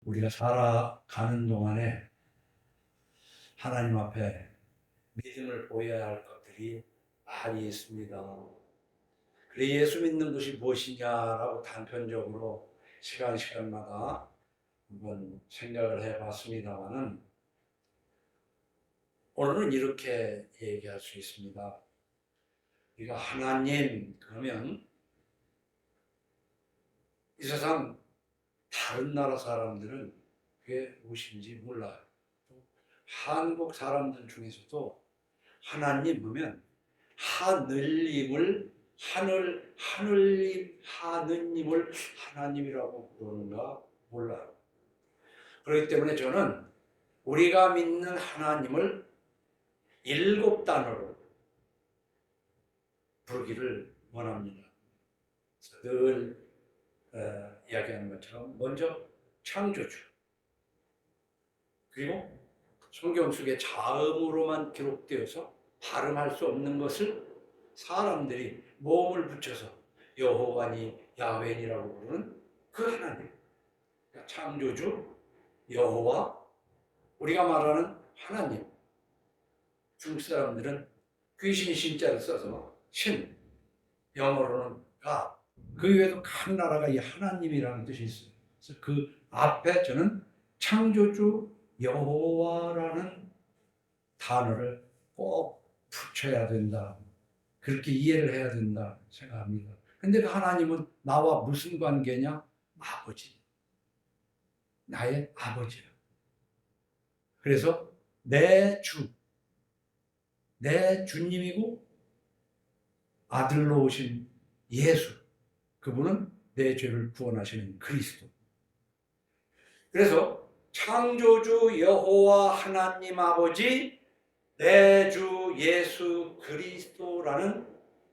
우리가 살아가는 동안에 하나님 앞에 믿음을 보여야 할 것들이 많이 있습니다. 그래 예수 믿는 것이 무엇이냐라고 단편적으로 시간마다 한번 생각을 해봤습니다만은 오늘은 이렇게 얘기할 수 있습니다. 우리가 하나님 그러면 이 세상 다른 나라 사람들은 그게 무엇인지 몰라요. 한국 사람들 중에서도 하나님 보면 하늘님을 하느님을 하나님이라고 부르는가 몰라요. 그렇기 때문에 저는 우리가 믿는 하나님을 7단어로 부르기를 원합니다. 늘 이야기하는 것처럼 먼저 창조주, 그리고 성경 속에 자음으로만 기록되어서 발음할 수 없는 것을 사람들이 모음을 붙여서 여호와니 야훼니라고 부르는 그 하나님, 그러니까 창조주 여호와, 우리가 말하는 하나님. 중국 사람들은 귀신 신자를 써서 신, 영어로는 God. 그 외에도 각 나라가 이 하나님이라는 뜻이 있어요. 그래서 그 앞에 저는 창조주 여호와라는 단어를 꼭 붙여야 된다. 그렇게 이해를 해야 된다 생각합니다. 근데 그 하나님은 나와 무슨 관계냐? 아버지. 나의 아버지야. 그래서 내 주님이고 아들로 오신 예수. 그분은 내 죄를 구원하시는 그리스도. 그래서 창조주 여호와 하나님 아버지 내 주 예수 그리스도라는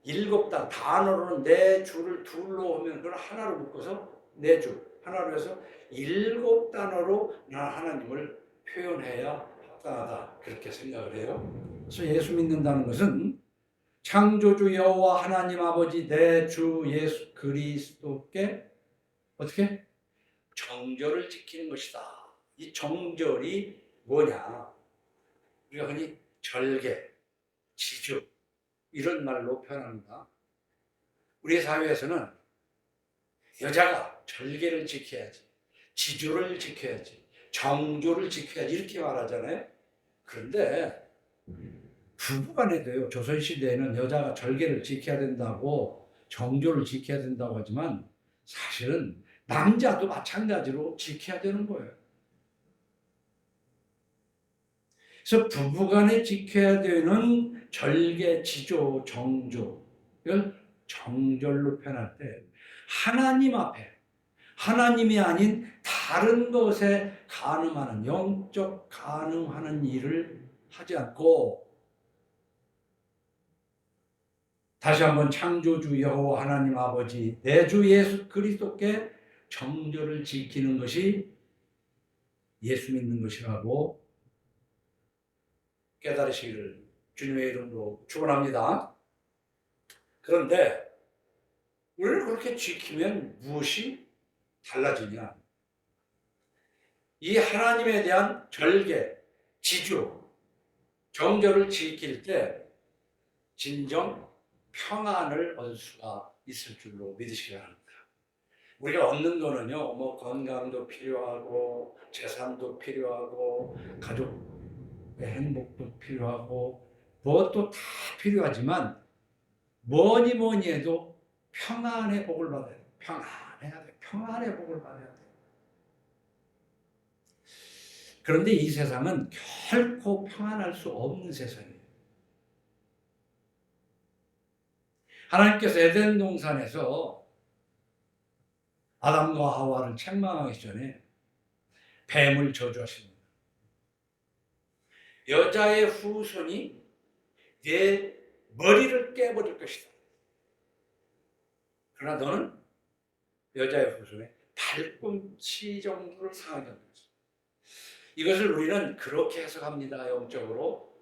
7단 단어로는 내 주를 둘로 하면 그걸 하나로 묶어서 내 주 하나로 해서 7단어로 나 하나님을 표현해야 합당하다 그렇게 생각을 해요. 그래서 예수 믿는다는 것은 창조주 여호와 하나님 아버지 내 주 예수 그리스도께 어떻게? 정절을 지키는 것이다. 이 정절이 뭐냐? 우리가 흔히 절개, 지주 이런 말로 표현합니다. 우리 사회에서는 여자가 절개를 지켜야지, 지주를 지켜야지, 정조를 지켜야지 이렇게 말하잖아요. 그런데 부부간에도요. 조선시대에는 여자가 절개를 지켜야 된다고 정조를 지켜야 된다고 하지만 사실은 남자도 마찬가지로 지켜야 되는 거예요. 그래서 부부간에 지켜야 되는 절개, 지조, 정조 이걸 정절로 표현할 때 하나님 앞에 하나님이 아닌 다른 것에 간음하는 영적 간음하는 일을 하지 않고 다시 한번 창조주 여호와 하나님 아버지 내 주 예수 그리스도께 정절을 지키는 것이 예수 믿는 것이라고 깨달으시기를 주님의 이름으로 축원합니다. 그런데 우리를 그렇게 지키면 무엇이 달라지냐? 이 하나님에 대한 절개, 지주, 정절을 지킬 때 진정 평안을 얻을 수가 있을 줄로 믿으시기 바랍니다. 우리가 얻는 거는요, 뭐 건강도 필요하고 재산도 필요하고 가족의 행복도 필요하고 무엇도 다 필요하지만 뭐니 해도 평안의 복을 받아야 돼. 평안해야 돼. 평안의 복을 받아야 돼. 그런데 이 세상은 결코 평안할 수 없는 세상이에요. 하나님께서 에덴 동산에서 아담과 하와를 책망하기 전에 뱀을 저주하십니다. 여자의 후손이 내 머리를 깨버릴 것이다. 그러나 너는 여자의 후손의 발꿈치 정도를 상하게 합니다. 이것을 우리는 그렇게 해석합니다. 영적으로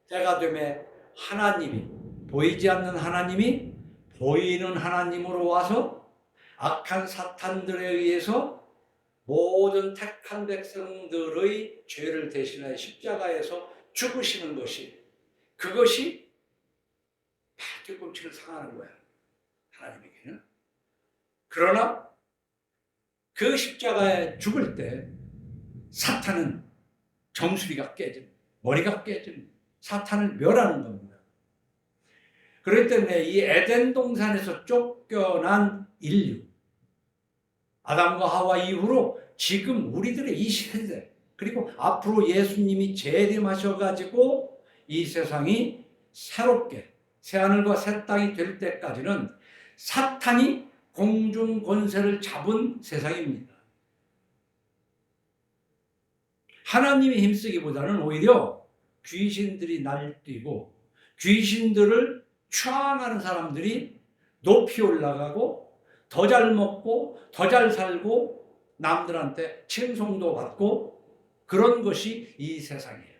때가 되면 하나님이 보이지 않는 하나님이 보이는 하나님으로 와서 악한 사탄들에 의해서 모든 택한 백성들의 죄를 대신하여 십자가에서 죽으시는 것이, 그것이 발뒤꿈치를 상하는 거야, 하나님에게는. 그러나 그 십자가에 죽을 때 사탄은 정수리가 깨집니다. 머리가 깨집니다. 사탄을 멸하는 겁니다. 그렇기 때문에 이 에덴 동산에서 쫓겨난 인류, 아담과 하와 이후로 지금 우리들의 이 시대, 그리고 앞으로 예수님이 재림하셔가지고 이 세상이 새롭게 새하늘과 새 땅이 될 때까지는 사탄이 공중 권세를 잡은 세상입니다. 하나님이 힘쓰기보다는 오히려 귀신들이 날뛰고 귀신들을 추앙하는 사람들이 높이 올라가고 더 잘 먹고 더 잘 살고 남들한테 칭송도 받고 그런 것이 이 세상이에요.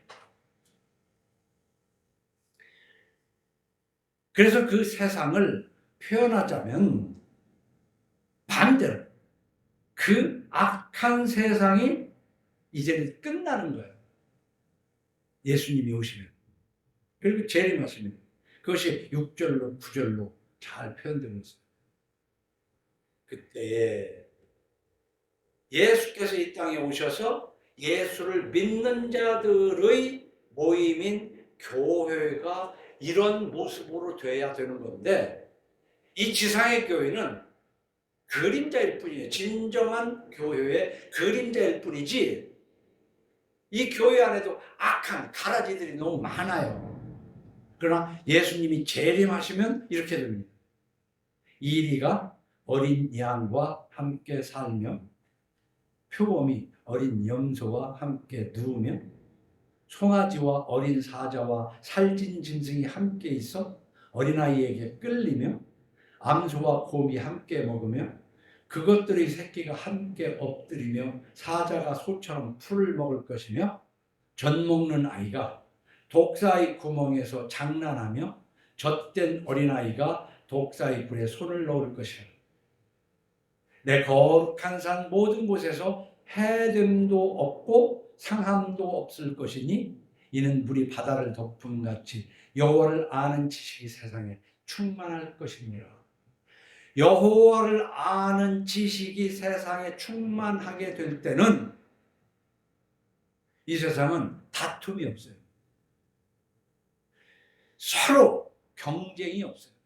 그래서 그 세상을 표현하자면 반대로 그 악한 세상이 이제는 끝나는 거예요. 예수님이 오시면. 그리고 재림하십니다. 그것이 6절로 9절로 잘 표현되고 있어요. 그때 예수께서 이 땅에 오셔서 예수를 믿는 자들의 모임인 교회가 이런 모습으로 돼야 되는 건데, 이 지상의 교회는 그림자일 뿐이에요. 진정한 교회의 그림자일 뿐이지, 이 교회 안에도 악한 가라지들이 너무 많아요. 그러나 예수님이 재림하시면 이렇게 됩니다. 이리가 어린 양과 함께 살며 표범이 어린 염소와 함께 누우며 송아지와 어린 사자와 살찐 짐승이 함께 있어 어린아이에게 끌리며 암소와 곰이 함께 먹으며 그것들의 새끼가 함께 엎드리며 사자가 소처럼 풀을 먹을 것이며 젖 먹는 아이가 독사의 구멍에서 장난하며 젖된 어린아이가 독사의 불에 손을 넣을 것이라. 내 거룩한 산 모든 곳에서 해됨도 없고 상함도 없을 것이니 이는 물이 바다를 덮음같이 여호와를 아는 지식이 세상에 충만할 것이니라. 여호와를 아는 지식이 세상에 충만하게 될 때는 이 세상은 다툼이 없어요. 서로 경쟁이 없어요.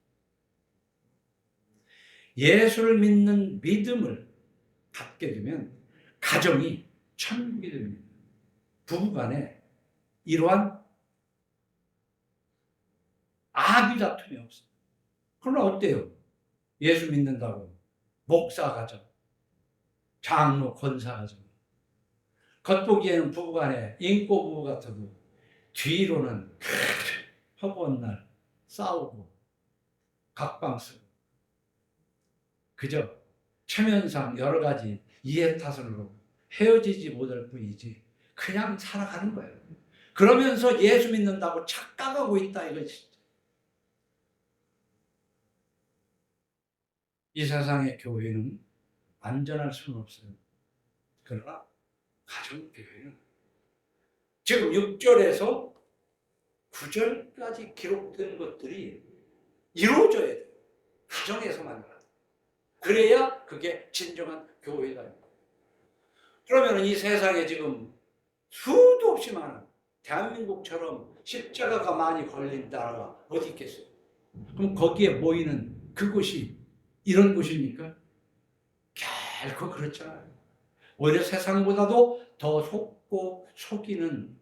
예수를 믿는 믿음을 갖게 되면 가정이 천국이 됩니다. 부부간에 이러한 아비 다툼이 없어요. 그러나 어때요? 예수 믿는다고 목사 가정, 장로, 권사 가정, 겉보기에는 부부간에 인고 부부 같아도 뒤로는 허구한 날 싸우고 각방 쓰고 그저 체면상 여러 가지 이해타산으로 헤어지지 못할 뿐이지 그냥 살아가는 거예요. 그러면서 예수 믿는다고 착각하고 있다 이거지. 이 세상의 교회는 안전할 수는 없어요. 그러나 가정교회는 지금 6절에서 9절까지 기록된 것들이 이루어져야 돼요. 가정에서만. 그래야 그게 진정한 교회다. 그러면 이 세상에 지금 수도 없이 많은 대한민국처럼 십자가가 많이 걸린 나라가 어디 있겠어요? 그럼 거기에 모이는 그곳이 이런 곳입니까? 결코 그렇잖아요. 오히려 세상보다도 더 속고 속이는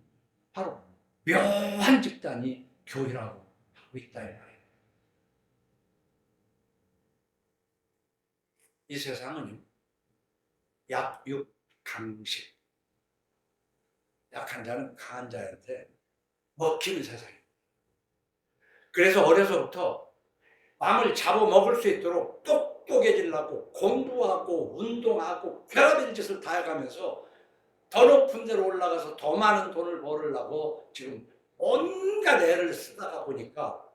바로 묘한 집단이 교회라고 하고 있다. 이 세상은 약육 강식, 약한 자는 강한 자한테 먹히는 세상이에요. 그래서 어려서부터 마음을 잡아먹을 수 있도록 똑똑해지려고 공부하고 운동하고 별의별 짓을 다 해가면서 더 높은 데로 올라가서 더 많은 돈을 벌으려고 지금 온갖 애를 쓰다가 보니까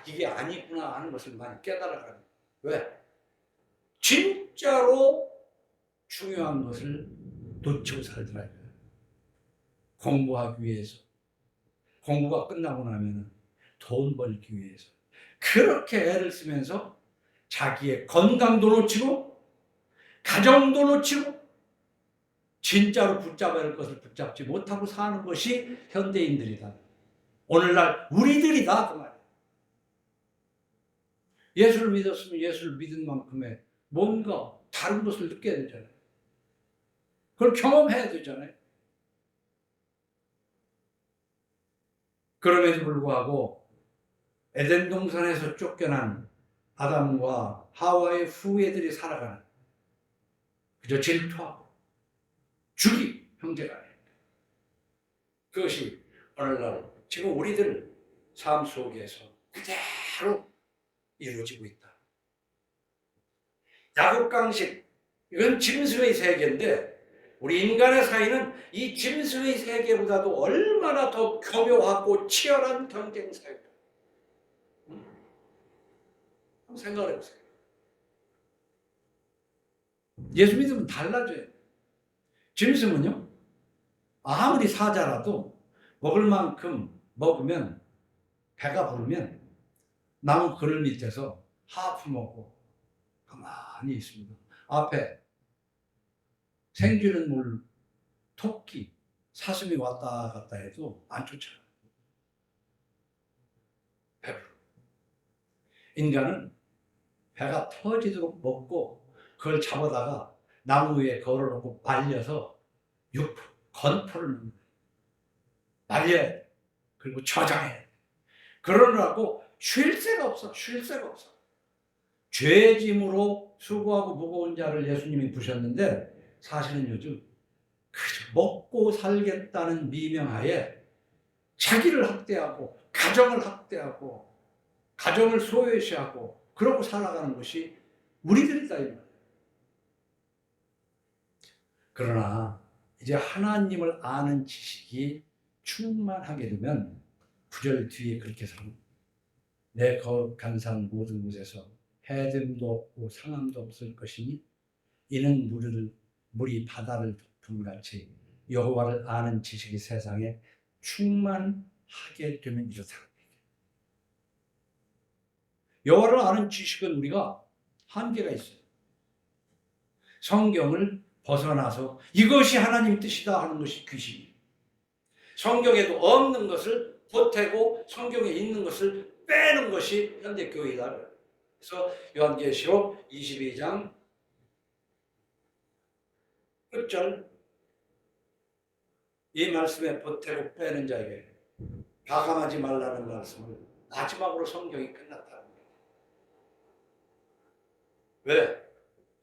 이게 아니구나 하는 것을 많이 깨달아가는 거예요. 왜? 진짜로 중요한 것을 놓치고 살더라. 공부하기 위해서, 공부가 끝나고 나면 돈 벌기 위해서 그렇게 애를 쓰면서 자기의 건강도 놓치고 가정도 놓치고 진짜로 붙잡아야 할 것을 붙잡지 못하고 사는 것이 현대인들이다. 오늘날 우리들이다 그 말이야. 예수를 믿었으면 예수를 믿은 만큼의 뭔가 다른 것을 느껴야 되잖아요. 그걸 경험해야 되잖아요. 그럼에도 불구하고 에덴 동산에서 쫓겨난 아담과 하와의 후예들이 살아가는 그저 질투하고 죽이 형제가 아닙니다. 그것이 오늘날 지금 우리들 삶 속에서 그대로 이루어지고 있다. 약육강식, 이건 짐승의 세계인데 우리 인간의 사이는 이 짐승의 세계보다도 얼마나 더 교묘하고 치열한 경쟁 사회다. 한번 생각해 보세요. 예수 믿으면 달라져요. 짐승은요, 아무리 사자라도 먹을 만큼 먹으면 배가 부르면 나무 그늘 밑에서 하품하고 가만히 있습니다. 앞에 생기는 물, 토끼, 사슴이 왔다 갔다 해도 안 쫓아가요. 배불러. 인간은 배가 터지도록 먹고 그걸 잡아다가 나무 위에 걸어놓고 말려서 건포를 넣는 거예요. 말려야 돼. 그리고 저장해야 돼. 그러느라고 쉴 새가 없어. 쉴 새가 없어. 죄짐으로 수고하고 무거운 자를 예수님이 부셨는데 사실은 요즘 그저 먹고 살겠다는 미명하에 자기를 학대하고 가정을 학대하고 가정을 소외시하고 그러고 살아가는 것이 우리들이다 이 말이에요. 그러나 이제 하나님을 아는 지식이 충만하게 되면 9절 뒤에 그렇게 삽니다. 내 거룩한 산 모든 곳에서 해됨도 없고 상함도 없을 것이니 이는 물이 바다를 덮음같이 여호와를 아는 지식이 세상에 충만하게 되면 이렇다. 여호와를 아는 지식은 우리가 한계가 있어요. 성경을 벗어나서 이것이 하나님 뜻이다 하는 것이 귀신이에요. 성경에도 없는 것을 보태고 성경에 있는 것을 빼는 것이 현대교회이다. 그래서 요한계시록 22장 6절 이 말씀에 보태고 빼는 자에게 가감하지 말라는 말씀을 마지막으로 성경이 끝났다는 거예요. 왜?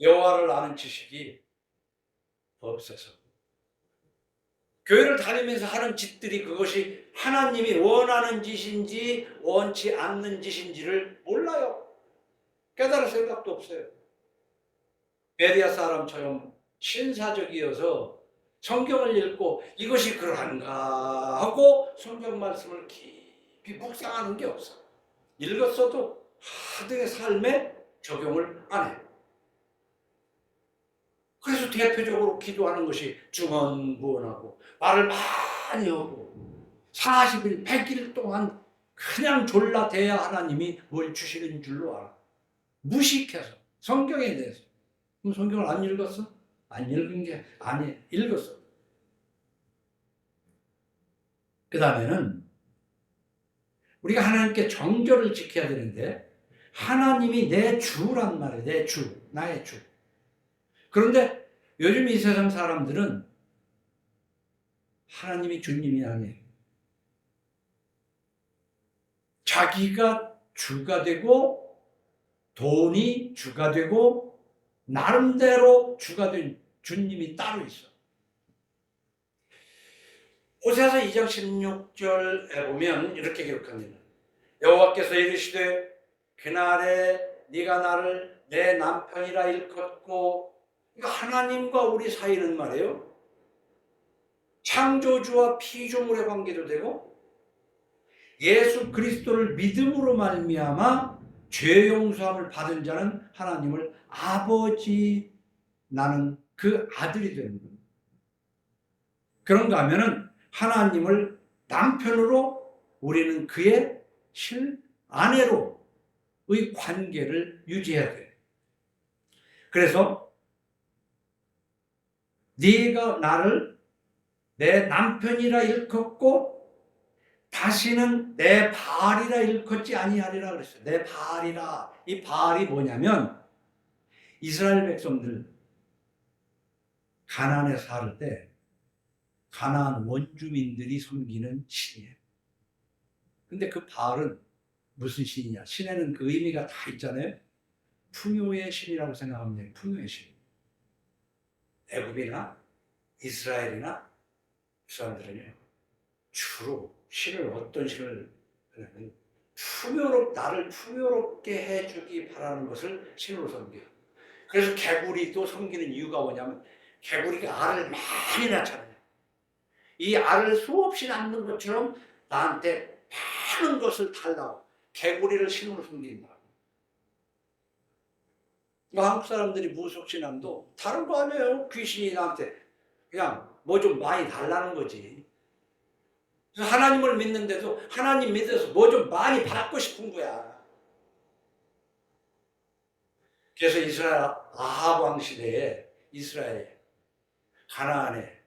여호와를 아는 지식이 없어서 교회를 다니면서 하는 짓들이 그것이 하나님이 원하는 짓인지 원치 않는 짓인지를 몰라요. 깨달을 생각도 없어요. 베리아 사람처럼 신사적이어서 성경을 읽고 이것이 그러한가 하고 성경 말씀을 깊이 묵상하는 게 없어. 읽었어도 하드의 삶에 적용을 안 해요. 그래서 대표적으로 기도하는 것이 중언부언하고 말을 많이 하고 40일, 100일 동안 그냥 졸라대야 하나님이 뭘 주시는 줄로 알아. 무식해서 성경에 대해서. 그럼 성경을 안 읽었어? 안 읽은 게 아니, 읽었어. 그 다음에는 우리가 하나님께 정절을 지켜야 되는데 하나님이 내 주란 말이에요. 내 주, 나의 주. 그런데 요즘 이 세상 사람들은 하나님이 주님이 아니에요. 자기가 주가 되고 돈이 주가 되고 나름대로 주가 된 주님이 따로 있어. 호세아서 2장 16절에 보면 이렇게 기록합니다. 여호와께서 이르시되 그날에 네가 나를 내 남편이라 일컫고, 하나님과 우리 사이는 말이에요. 창조주와 피조물의 관계도 되고 예수 그리스도를 믿음으로 말미암아 죄 용서함을 받은 자는 하나님을 아버지 나는 그 아들이 되는 거예요. 그런가 하면은 하나님을 남편으로 우리는 그의 실아내로의 관계를 유지해야 돼요. 그래서 네가 나를 내 남편이라 일컫고 다시는 내 바알이라 일컫지 아니하리라 그랬어요. 내 바알이라. 이 바알이 뭐냐면 이스라엘 백성들 가나안에 살 때 가나안 원주민들이 섬기는 신이에요. 근데 그 바알은 무슨 신이냐? 신에는 그 의미가 다 있잖아요. 풍요의 신이라고 생각하면 돼요. 풍요의 신. 애굽이나 이스라엘이나 그 사람들은요, 주로 신을 어떤 신을 하냐면 나를 풍요롭게 해주기 바라는 것을 신으로 섬겨요. 그래서 개구리도 섬기는 이유가 뭐냐면 개구리가 알을 많이 낳잖아요. 이 알을 수없이 낳는 것처럼 나한테 많은 것을 달라고 개구리를 신으로 섬긴다. 한국 사람들이 무속신앙도 다른 거 아니에요. 귀신이 나한테 그냥 뭐 좀 많이 달라는 거지. 그래서 하나님을 믿는데도 하나님 믿어서 뭐 좀 많이 받고 싶은 거야. 그래서 이스라엘 아합 왕 시대에 이스라엘 가나안에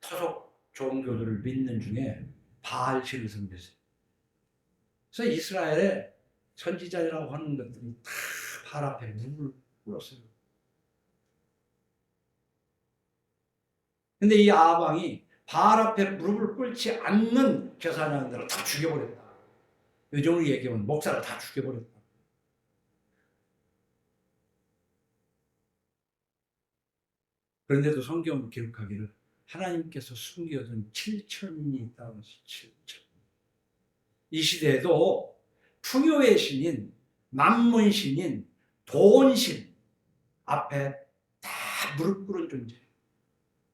토속 종교들을 믿는 중에 바알신을 섬겼어요. 그래서 이스라엘의 선지자라고 하는 것들이 다 바알 앞에 무릎을 꿇었어요. 근데 이 아합 왕이 바알 앞에 무릎을 꿇지 않는 제사장들을 다 죽여버렸다. 요즘으로 얘기하면 목사를 다 죽여버렸다. 그런데도 성경은 기록하기를 하나님께서 숨겨둔 7천이 있다고 해서 7천. 이 시대에도 풍요의 신인, 만문 신인, 돈신 앞에 다 무릎 꿇은 존재.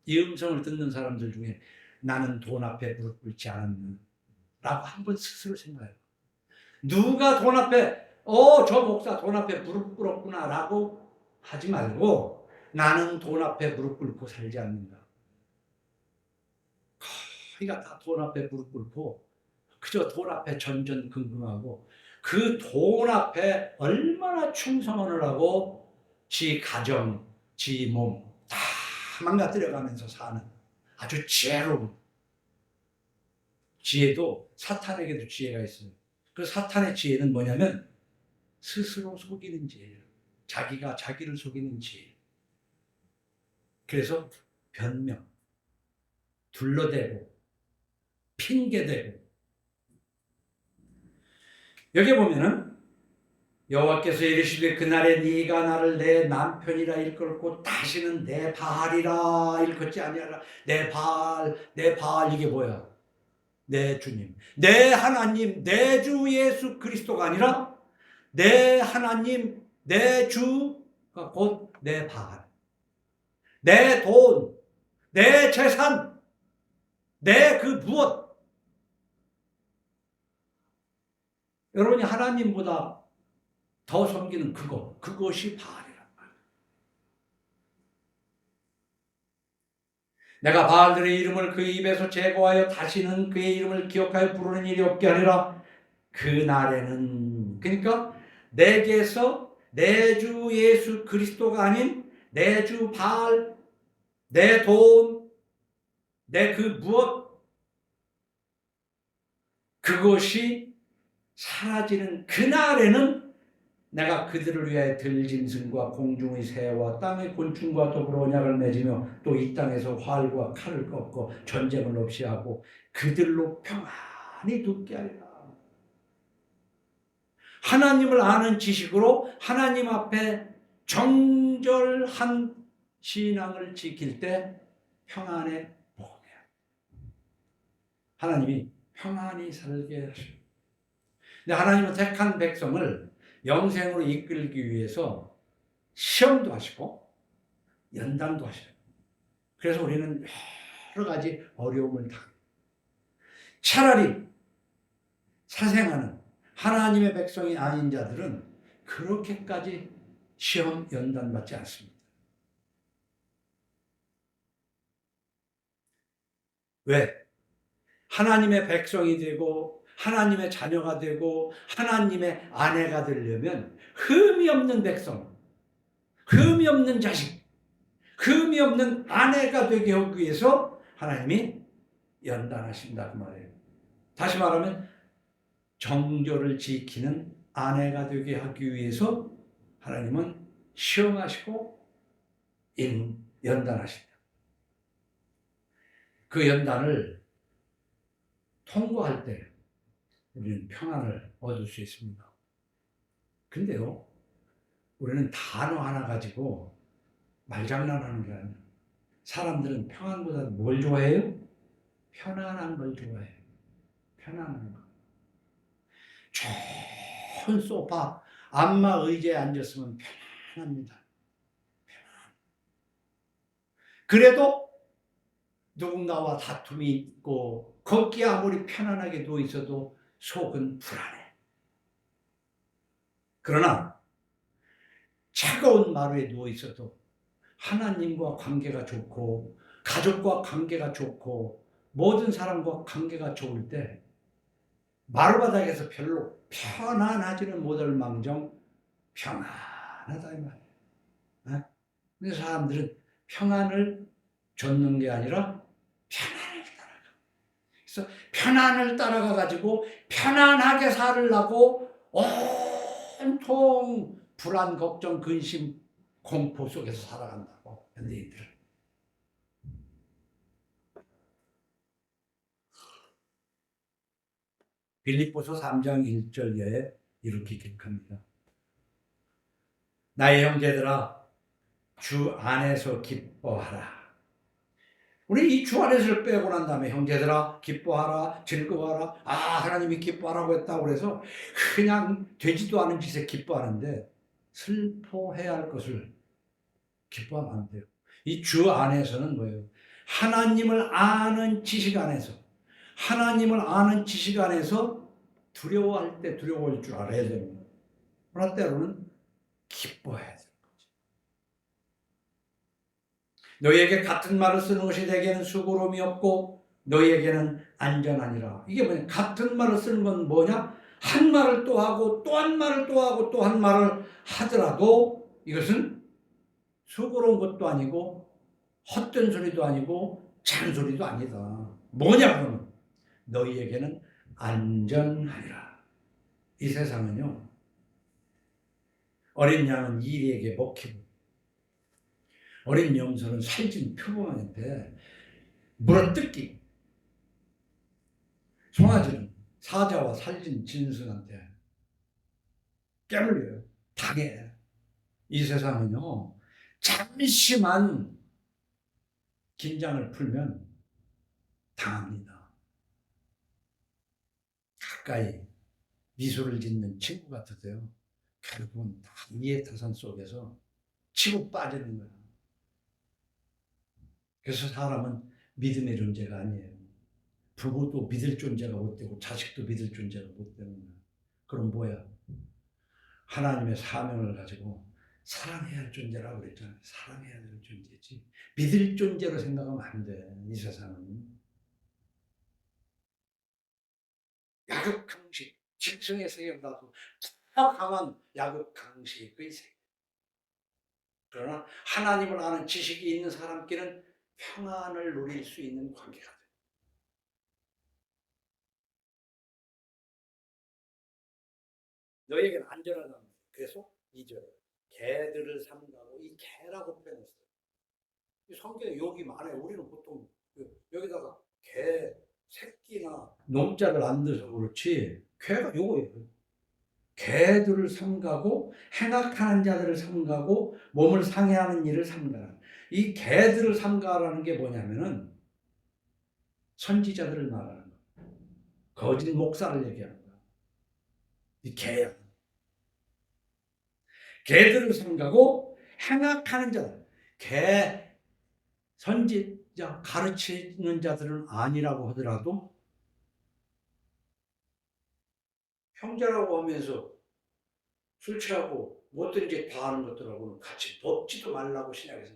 이 음성을 듣는 사람들 중에 나는 돈 앞에 무릎 꿇지 않았나 라고 한번 스스로 생각해요. 누가 돈 앞에 저 목사 돈 앞에 무릎 꿇었구나 라고 하지 말고 나는 돈 앞에 무릎 꿇고 살지 않는다. 거의가 다 돈 앞에 무릎 꿇고 그저 돈 앞에 전전긍긍하고 그 돈 앞에 얼마나 충성을 하고 지 가정, 지 몸 다 망가뜨려가면서 사는 아주 지혜로운, 지혜도 사탄에게도 지혜가 있어요. 그 사탄의 지혜는 뭐냐면 스스로 속이는 지혜예요. 자기가 자기를 속이는 지혜. 그래서 변명, 둘러대고 핑계대고. 여기 보면은 여호와께서 이르시되 그날에 네가 나를 내 남편이라 일컬고 다시는 내 바알이라 일컫지 아니하라. 내 바알 이게 뭐야? 내 주님, 내 하나님, 내 주 예수 그리스도가 아니라 내 하나님, 내 주가 곧 내 바알, 내 돈, 내 재산, 내 그 무엇. 여러분이 하나님보다 더 섬기는 그것이 바알이란 말이에요. 내가 바알들의 이름을 그 입에서 제거하여 다시는 그의 이름을 기억하여 부르는 일이 없게 하리라. 그날에는, 그러니까 내게서 내 주 예수 그리스도가 아닌 내 주 바알, 내 돈, 내 그 무엇, 그것이 사라지는 그날에는 내가 그들을 위하여 들짐승과 공중의 새와 땅의 곤충과 더불어 언약을 맺으며 또 이 땅에서 활과 칼을 꺾고 전쟁을 없이 하고 그들로 평안히 두게 하리라. 하나님을 아는 지식으로 하나님 앞에 정결한 신앙을 지킬 때 평안에 복해요. 하나님이 평안히 살게 하시고, 근데 하나님은 택한 백성을 영생으로 이끌기 위해서 시험도 하시고 연단도 하셔요. 그래서 우리는 여러 가지 어려움을 당해요. 차라리 사생하는 하나님의 백성이 아닌 자들은 그렇게까지 시험 연단 받지 않습니다. 왜? 하나님의 백성이 되고 하나님의 자녀가 되고 하나님의 아내가 되려면 흠이 없는 백성, 흠이 없는 자식, 흠이 없는 아내가 되게 하기 위해서 하나님이 연단하신다 그 말이에요. 다시 말하면 정조를 지키는 아내가 되게 하기 위해서 하나님은 시험하시고 연단하신다. 그 연단을 통과할 때 우리는 평안을 얻을 수 있습니다. 근데요, 우리는 단어 하나 가지고 말장난하는 게 아니에요. 사람들은 평안보다 뭘 좋아해요? 편안한 걸 좋아해요. 편안한 거. 좋은 소파, 안마 의자에 앉았으면 편안합니다. 그래도 누군가와 다툼이 있고 거기에 아무리 편안하게 누워 있어도 속은 불안해. 그러나 차가운 마루에 누워 있어도 하나님과 관계가 좋고 가족과 관계가 좋고 모든 사람과 관계가 좋을 때 마루바닥에서 별로 편안하지는 못할 망정 평안하다 이 말이에요. 근데 사람들은 평안을 좇는 게 아니라 편안을 따라가. 그래서 편안을 따라가 가지고 편안하게 살으려고 온통 불안, 걱정, 근심, 공포 속에서 살아간다고 현대인들. 빌립보서 3장 1절에 이렇게 기록합니다. 나의 형제들아 주 안에서 기뻐하라. 우리 이 주 안에서를 빼고 난 다음에 형제들아 기뻐하라, 즐거워하라. 하나님이 기뻐하라고 했다고 그래서 그냥 되지도 않은 짓에 기뻐하는데 슬퍼해야 할 것을 기뻐하면 안 돼요. 이 주 안에서는 뭐예요? 하나님을 아는 지식 안에서, 하나님을 아는 지식 안에서 두려워할 때 두려워할 줄 알아야 됩니다. 그러나 때로는 기뻐해야 돼요. 너희에게 같은 말을 쓰는 것이 내게는 수고로움이 없고 너희에게는 안전하니라. 이게 뭐냐? 같은 말을 쓰는 건 뭐냐? 한 말을 또 하고 또 한 말을 또 하고 또 한 말을 하더라도 이것은 수고로운 것도 아니고 헛된 소리도 아니고 잔소리도 아니다. 뭐냐 그러면 너희에게는 안전하니라. 이 세상은요, 어린 양은 이리에게 먹히고 어린 염소는 살찐 표범한테 물어뜯기, 송아지는 사자와 살찐 짐승한테 깨물려요. 당해. 이 세상은요, 잠시만 긴장을 풀면 당합니다. 가까이 미소를 짓는 친구 같으세요. 결국은 다 이해타산 속에서 치고 빠지는 거예요. 그래서 사람은 믿음의 존재가 아니에요. 부모도 믿을 존재가 못 되고 자식도 믿을 존재가 못 되는 거예요. 그럼 뭐야? 하나님의 사명을 가지고 사랑해야 할 존재라고 그랬잖아요. 사랑해야 할 존재지. 믿을 존재로 생각하면 안 돼. 이 세상은. 약육강식, 짐승의 세계보다도 더 강한 약육강식의 세계. 그러나 하나님을 아는 지식이 있는 사람끼리는 평안을 누릴 수 있는 관계가 돼. 너희에게는 안전하다. 그래서 2절 개들을 삼가고, 이 개라고 표현했어요. 이 성경에 욕이 많아요. 우리는 보통 여기다가 개 새끼나 놈자를 안 넣어서 그렇지 개가 요거예요. 개들을 삼가고 행악하는 자들을 삼가고 몸을 상해하는 일을 삼가라. 이 개들을 삼가라는 게 뭐냐면은 선지자들을 말하는 거예요. 거짓 목사를 얘기하는 거예요. 이 개야. 개들을 삼가고 행악하는 자들. 개 선지자 가르치는 자들은 아니라고 하더라도 형제라고 하면서 술 취하고 못된 짓 다 하는 것들하고는 같이 먹지도 말라고 신약에서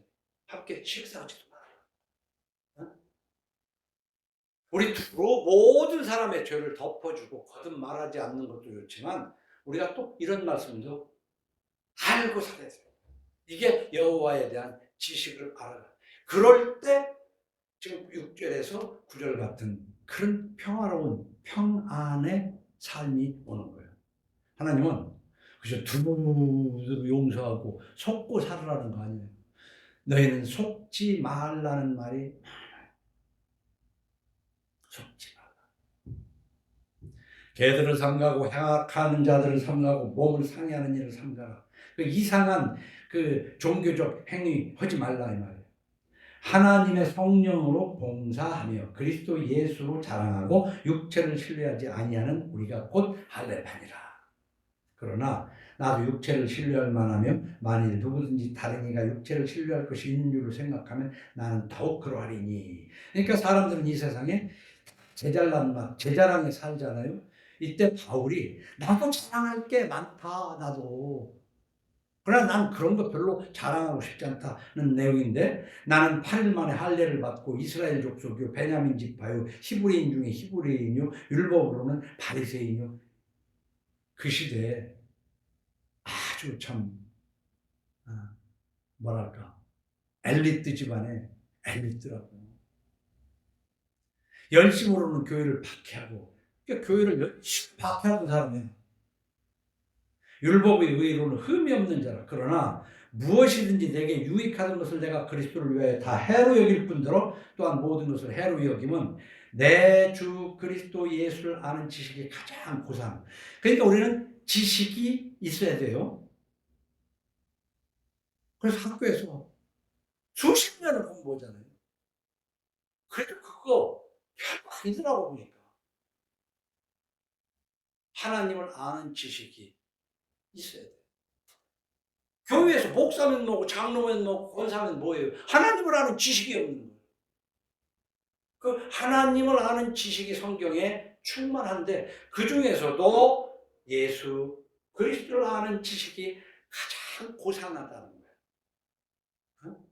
함께 식사하지도 말라. 어? 우리 두로 모든 사람의 죄를 덮어주고 거듭 말하지 않는 것도 좋지만 우리가 또 이런 말씀도 알고 살아야 돼요. 이게 여호와에 대한 지식을 알아라. 그럴 때 지금 6절에서 9절 같은 그런 평화로운 평안의 삶이 오는 거예요. 하나님은 그저 두루두루 용서하고 속고 살으라는 거 아니에요. 너희는 속지 말라는 말이 속지 말라. 개들을 삼가고 행악하는 자들을 삼가고 몸을 상해하는 일을 삼가라. 그 이상한 그 종교적 행위 하지 말라 이 말이에요. 하나님의 성령으로 봉사하며 그리스도 예수로 자랑하고 육체를 신뢰하지 아니하는 우리가 곧 할례파니라. 그러나 나도 육체를 신뢰할 만하면 만일 누구든지 다른 이가 육체를 신뢰할 것이 있는 줄을 생각하면 나는 더욱 그러하리니. 그러니까 사람들은 이 세상에 제잘난 맛, 제자랑에 살잖아요. 이때 바울이 나도 자랑할 게 많다, 나도. 그러나 난 그런 거 별로 자랑하고 싶지 않다는 내용인데, 나는 8일 만에 할례를 받고 이스라엘 족속이요 베냐민 지파요 히브리인 중에 히브리인요 율법으로는 바리새인요. 그 시대에 아주 참 뭐랄까 엘리트 집안의 엘리트라고. 열심으로는 교회를 박해하고, 그러니까 교회를 열심히 박해하는 사람이에요. 율법의 의로는 흠이 없는 자라. 그러나 무엇이든지 내게 유익하는 것을 내가 그리스도를 위하여 다 해로 여길 뿐더러 또한 모든 것을 해로 여김은 내 주 그리스도 예수를 아는 지식이 가장 고상. 그러니까 우리는 지식이 있어야 돼요. 그래서 학교에서 수십 년을 공부하잖아요. 그래도 그거 별거 아니더라고 보니까. 하나님을 아는 지식이 있어야 돼. 교회에서 목사면 뭐고 장로면 뭐고 권사면 뭐예요? 하나님을 아는 지식이 없는 거예요. 그 하나님을 아는 지식이 성경에 충만한데 그 중에서도 예수 그리스도를 아는 지식이 가장 고상하다는 거예요.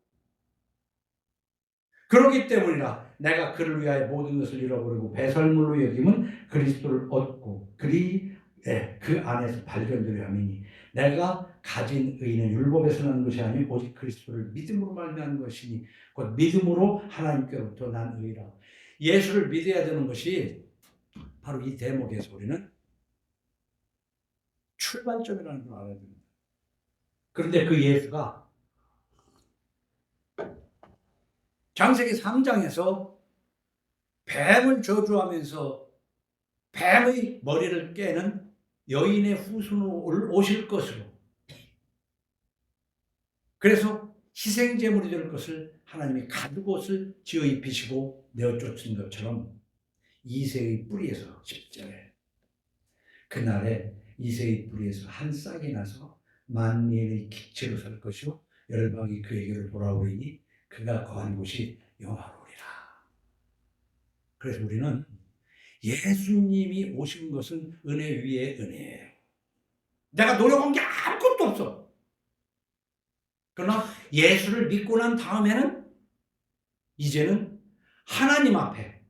그렇기 때문이라 내가 그를 위하여 모든 것을 잃어버리고 배설물로 여김은 그리스도를 얻고 그 안에서 발견되려 함이니 내가 가진 의는 율법에서 나는 것이 아니고 오직 그리스도를 믿음으로 말미암은 것이니 곧 믿음으로 하나님께로부터 난 의라. 예수를 믿어야 되는 것이 바로 이 대목에서 우리는 출발점이라는 걸 알아야 됩니다. 그런데 그 예수가 창세기 3장에서 뱀을 저주하면서 뱀의 머리를 깨는 여인의 후손으로 오실 것으로, 그래서 희생제물이 될 것을 하나님이 가죽옷을 지어 입히시고 내어 쫓은 것처럼 이새의 뿌리에서 10절에 그날에 이새의 뿌리에서 한 싹이 나서 만민의 기체로 설 것이요 열방이 그에게로 돌아오리니 그가 거한 곳이 영화로우리라. 그래서 우리는 예수님이 오신 것은 은혜 위에 은혜예요. 내가 노력한 게 아무것도 없어. 그러나 예수를 믿고 난 다음에는 이제는 하나님 앞에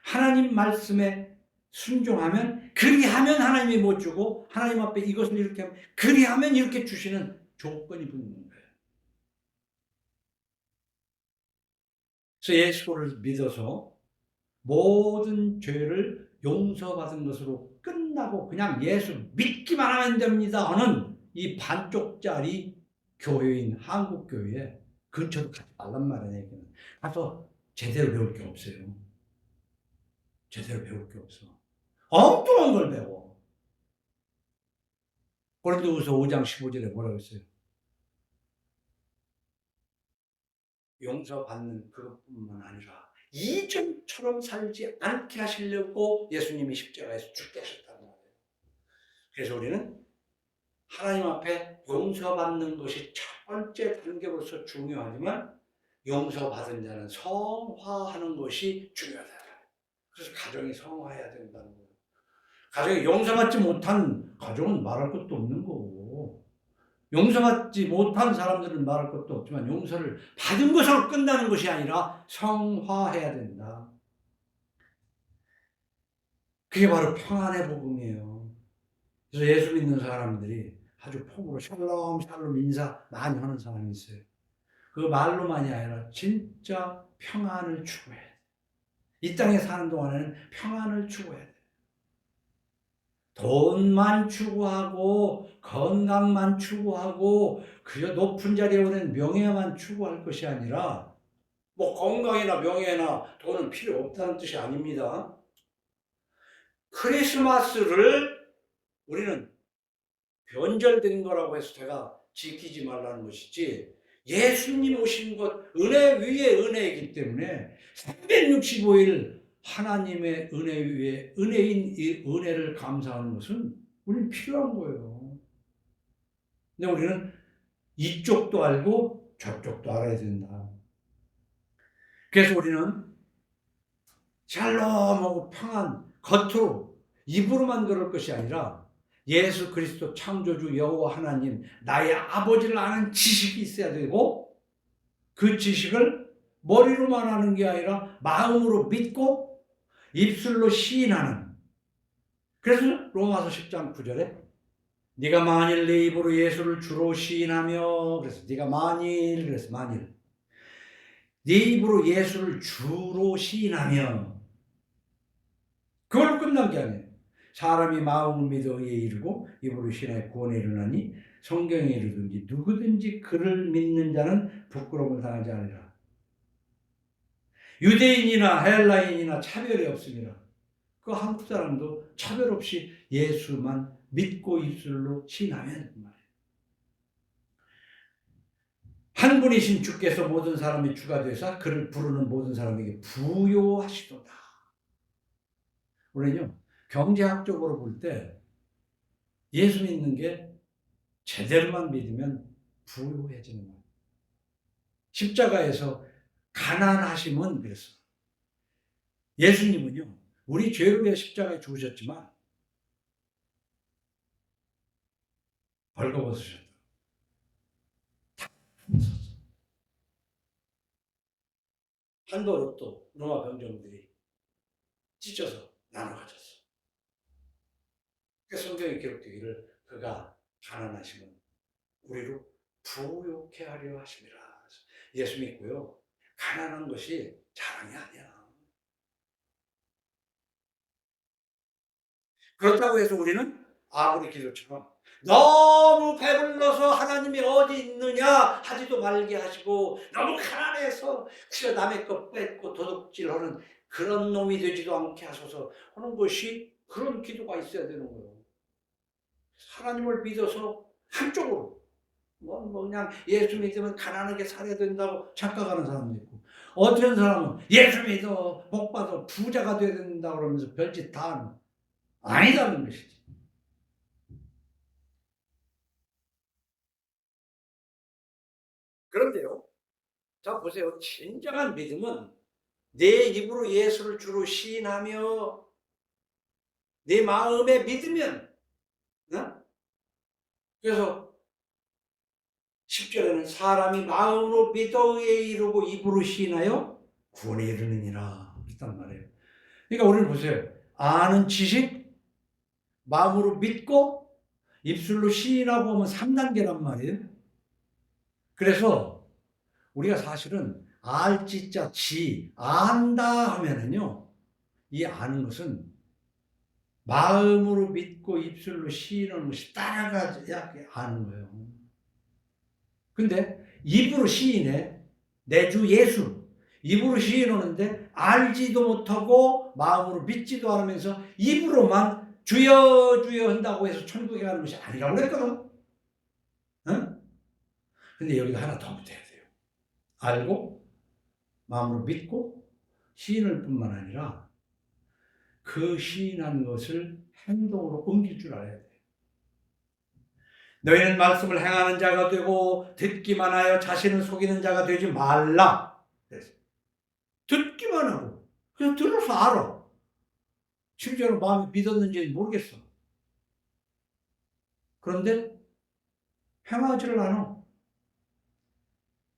하나님 말씀에 순종하면, 그리하면 하나님이 못 주고 하나님 앞에 이것을 이렇게 하면 그리하면 이렇게 주시는 조건이 붙는 거예요. 그래서 예수를 믿어서 모든 죄를 용서받은 것으로 끝나고 그냥 예수 믿기만 하면 됩니다 하는 이 반쪽짜리 교회인 한국교회에 근처도 가지 말란 말이에요. 가서 제대로 배울 게 없어요. 제대로 배울 게 없어. 엉뚱한 걸 배워. 고린도후서 5장 15절에 뭐라고 했어요? 용서받는 그것뿐만 아니라 이전처럼 살지 않게 하시려고 예수님이 십자가에서 죽게 하셨다는 거예요. 그래서 우리는 하나님 앞에 용서받는 것이 첫 번째 단계로서 중요하지만 용서받은 자는 성화하는 것이 중요하다. 그래서 가정이 성화해야 된다는 거예요. 가정이 용서받지 못한 가정은 말할 것도 없는 거고, 용서받지 못한 사람들은 말할 것도 없지만 용서를 받은 것으로 끝나는 것이 아니라 성화해야 된다. 그게 바로 평안의 복음이에요. 그래서 예수 믿는 사람들이 아주 폭으로 샬롬 샬롬 인사 많이 하는 사람이 있어요. 그 말로만이 아니라 진짜 평안을 추구해야 돼. 이 땅에 사는 동안에는 평안을 추구해야 돼. 돈만 추구하고 건강만 추구하고 그저 높은 자리에 오는 명예만 추구할 것이 아니라, 뭐 건강이나 명예나 돈은 필요 없다는 뜻이 아닙니다. 크리스마스를 우리는 변절된 거라고 해서 제가 지키지 말라는 것이지, 예수님 오신 것 은혜 위에 은혜이기 때문에 365일 하나님의 은혜 위에 은혜인 이 은혜를 감사하는 것은 우리는 필요한 거예요. 근데 우리는 이쪽도 알고 저쪽도 알아야 된다. 그래서 우리는 샬롬하고 평안, 겉으로 입으로만 그럴 것이 아니라 예수 그리스도 창조주 여호와 하나님 나의 아버지를 아는 지식이 있어야 되고, 그 지식을 머리로만 하는 게 아니라 마음으로 믿고 입술로 시인하는. 그래서 로마서 10장 9절에 네가 만일 내 입으로 예수를 주로 시인하며, 그래서 네가 만일, 그래서 만일 네 입으로 예수를 주로 시인하며, 그걸로 끝난 게 아니에요. 사람이 마음을 믿어 의에 이르고 입으로 신하여 구원에 이르나니 성경에 이르든지 누구든지 그를 믿는 자는 부끄러움을 당하지 않으리라. 유대인이나 헬라인이나 차별이 없습니다. 그 한국 사람도 차별 없이 예수만 믿고 입술로 신하면 말이에요. 한 분이신 주께서 모든 사람의 주가 되사 그를 부르는 모든 사람에게 부요하시도다. 우리는요, 경제학적으로 볼 때 예수 믿는 게 제대로만 믿으면 부유해지는 거예요. 십자가에서 가난하심은 그랬어. 예수님은요, 우리 죄를 위해 십자가에 죽으셨지만 벌거벗으셨다. 한도 또 로마 병정들이 찢어서 나눠 가졌어. 그러니까 성경에 기록되기를 그가 가난하시면 우리로 부유케 하려 하심이라. 예수 믿고요, 가난한 것이 자랑이 아니야. 그렇다고 해서 우리는 아무리 기도처럼 너무 배불러서 하나님이 어디 있느냐 하지도 말게 하시고, 너무 가난해서 그저 남의 것 뺏고 도둑질하는 그런 놈이 되지도 않게 하소서 하는 것이, 그런 기도가 있어야 되는 거예요. 하나님을 믿어서 한쪽으로 그냥 예수 믿으면 가난하게 살아야 된다고 착각하는 사람도 있고, 어떤 사람은 예수 믿어 복 받아 부자가 돼야 된다고 그러면서 별짓 다 하는, 아니다는 것이지. 그런데요, 자 보세요. 진정한 믿음은 내 입으로 예수를 주로 시인하며 내 마음에 믿으면, 어? 그래서 10절에는 사람이 마음으로 믿어 의에 이르고 입으로 시인하여 구원에 이르느니라 그랬단 말이에요. 그러니까 우리는 보세요. 아는 지식, 마음으로 믿고 입술로 시인하고 하면 3단계란 말이에요. 그래서 우리가 사실은 알지자 지 안다 하면은요, 이 아는 것은 마음으로 믿고 입술로 시인하는 것이 따라가야 아는 거예요. 근데 입으로 시인해, 내 주 예수 입으로 시인하는데 알지도 못하고 마음으로 믿지도 않으면서 입으로만 주여 주여 한다고 해서 천국에 가는 것이 아니라고 그랬거든. 응? 근데 여기가 하나 더 붙어야 돼요. 알고 마음으로 믿고 시인할 뿐만 아니라 그 시인한 것을 행동으로 옮길 줄 알아야 돼. 너희는 말씀을 행하는 자가 되고 듣기만 하여 자신을 속이는 자가 되지 말라. 그래서 듣기만 하고 그냥 들어서 알아. 심지어는 마음에 믿었는지 모르겠어. 그런데 행하지를 않아.